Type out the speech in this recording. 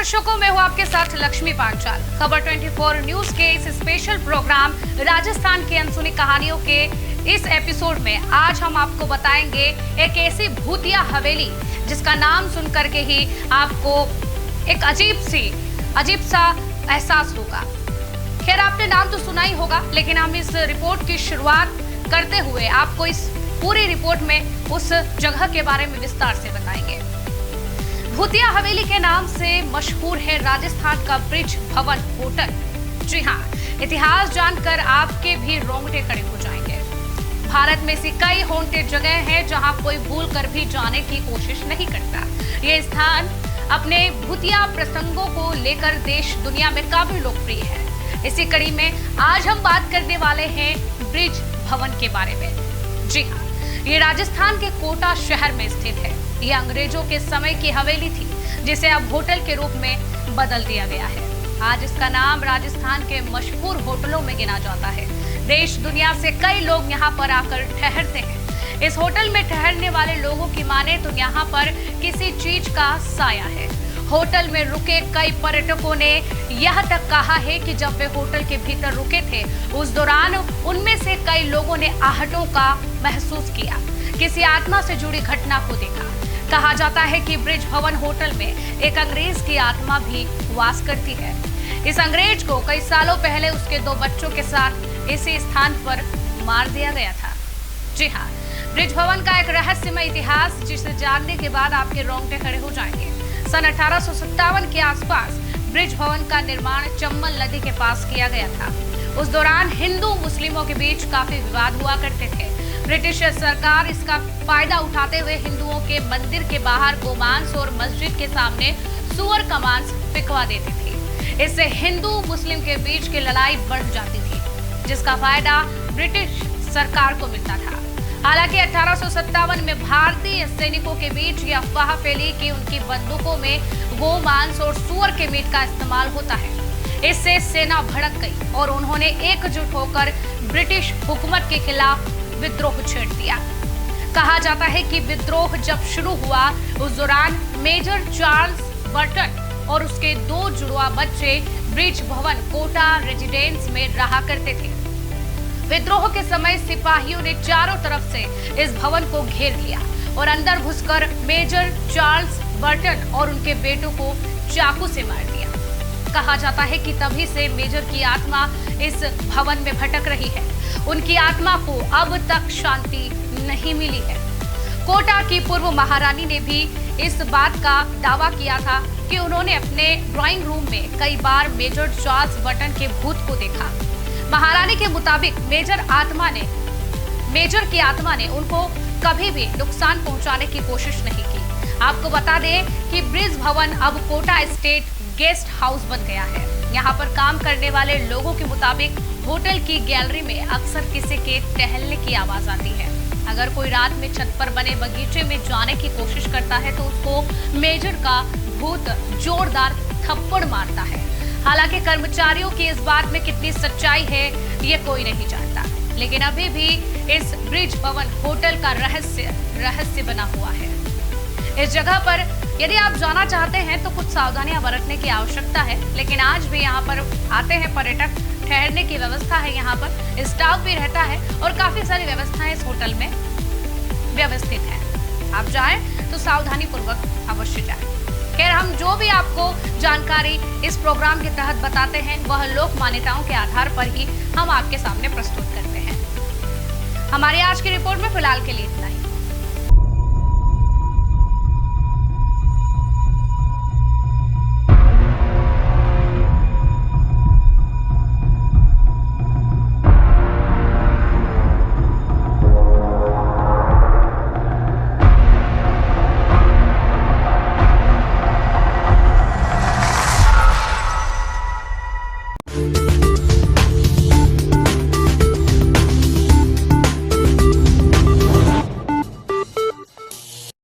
दर्शकों, मैं हूं आपके साथ लक्ष्मी पांचाल। खबर 24 न्यूज के इस स्पेशल प्रोग्राम राजस्थान की अनसुनी कहानियों के इस एपिसोड में आज हम आपको बताएंगे एक ऐसी भूतिया हवेली जिसका नाम सुन करके ही आपको एक अजीब सा एहसास होगा। खैर, आपने नाम तो सुना ही होगा, लेकिन हम इस रिपोर्ट की शुरुआत करते हुए आपको इस पूरी रिपोर्ट में उस जगह के बारे में विस्तार से बताएंगे। भूतिया हवेली के नाम से मशहूर है राजस्थान का ब्रिज भवन होटल। जी हाँ, इतिहास जानकर आपके भी रोंगटे खड़े हो जाएंगे। भारत में ऐसी कई हॉन्टेड जगह हैं जहां कोई भूल कर भी जाने की कोशिश नहीं करता। ये स्थान अपने भूतिया प्रसंगों को लेकर देश दुनिया में काफी लोकप्रिय है। इसी कड़ी में आज हम बात करने वाले हैं ब्रिज भवन के बारे में। जी हाँ, ये राजस्थान के कोटा शहर में स्थित है। ये अंग्रेजों के समय की हवेली थी, जिसे अब होटल के रूप में बदल दिया गया है। आज इसका नाम राजस्थान के मशहूर होटलों में गिना जाता है। देश दुनिया से कई लोग यहाँ पर आकर ठहरते हैं। इस होटल में ठहरने वाले लोगों की माने तो यहाँ पर किसी चीज का साया है। होटल में रुके कई पर्यटकों ने यह तक कहा है कि जब वे होटल के भीतर रुके थे, उस दौरान उनमें से कई लोगों ने आहटों का महसूस किया, किसी आत्मा से जुड़ी घटना को देखा। कहा जाता है कि ब्रिज भवन होटल में एक अंग्रेज की आत्मा भी वास करती है। इस अंग्रेज को कई सालों पहले उसके 2 बच्चों के साथ इसी स्थान पर मार दिया गया था। जी हाँ, ब्रिज भवन का एक रहस्यमय इतिहास जिसे जानने के बाद आपके रोंगटे खड़े हो जाएंगे। सन 1857 के आसपास ब्रिज भवन का निर्माण चंबल नदी के पास किया गया था। उस दौरान हिंदू मुस्लिमों के बीच काफी विवाद हुआ करते थे। ब्रिटिश सरकार इसका फायदा उठाते हुए हिंदुओं के मंदिर के बाहर गोमांस और मस्जिद के सामने सुअर का मांस बिकवा देती थी। इससे हिंदू मुस्लिम के बीच की लड़ाई बढ़ जाती थी, जिसका फायदा ब्रिटिश सरकार को मिलता था। हालांकि 1857 में भारतीय सैनिकों के बीच यह अफवाह फैली कि उनकी बंदूकों में गोमांस और सुअर के मीट का इस्तेमाल होता है। इससे सेना भड़क गई और उन्होंने एकजुट होकर ब्रिटिश हुकूमत के खिलाफ विद्रोह छेड़ दिया। कहा जाता है कि विद्रोह जब शुरू हुआ, उस दौरान मेजर चार्ल्स बर्टन और उसके 2 जुड़वा बच्चे ब्रिज भवन कोटा रेजिडेंस में रहा करते थे। विद्रोह के समय सिपाहियों ने चारों तरफ से इस भवन को घेर लिया और अंदर घुसकर मेजर चार्ल्स बर्टन और उनके बेटों को चाकू से मार दिया। कहा जाता है कि तभी से मेजर की आत्मा इस भवन में भटक रही है। उनकी आत्मा को अब तक शांति नहीं मिली है। कोटा की पूर्व महारानी ने भी इस बात का दावा किया था कि उन्होंने अपने ड्राइंग रूम में कई बार मेजर चार्ल्स बर्टन के भूत को देखा। महारानी के मुताबिक मेजर की आत्मा ने उनको कभी भी नुकसान पहुंचाने की कोशिश नहीं की। आपको बता दें कि ब्रिज भवन अब कोटा स्टेट गेस्ट हाउस बन गया है। यहाँ पर काम करने वाले लोगों के मुताबिक होटल की गैलरी में अक्सर किसी के टहलने की आवाज आती है। अगर कोई रात में छत पर बने बगीचे में जाने की कोशिश करता है तो उसको मेजर का भूत जोरदार थप्पड़ मारता है। हालांकि कर्मचारियों की इस बात में कितनी सच्चाई है ये कोई नहीं जानता, लेकिन अभी भी इस ब्रिज भवन होटल का रहस्य बना हुआ है। इस जगह पर यदि आप जाना चाहते हैं तो कुछ सावधानियां बरतने की आवश्यकता है, लेकिन आज भी यहाँ पर आते हैं पर्यटक। ठहरने की व्यवस्था है, यहाँ पर स्टाफ भी रहता है और काफी सारी व्यवस्थाएं इस होटल में व्यवस्थित है। आप जाएं तो सावधानी पूर्वक अवश्य जाएं। खैर, हम जो भी आपको जानकारी इस प्रोग्राम के तहत बताते हैं वह लोक मान्यताओं के आधार पर ही हम आपके सामने प्रस्तुत करते हैं। हमारी आज की रिपोर्ट में फिलहाल के लिए इतना ही।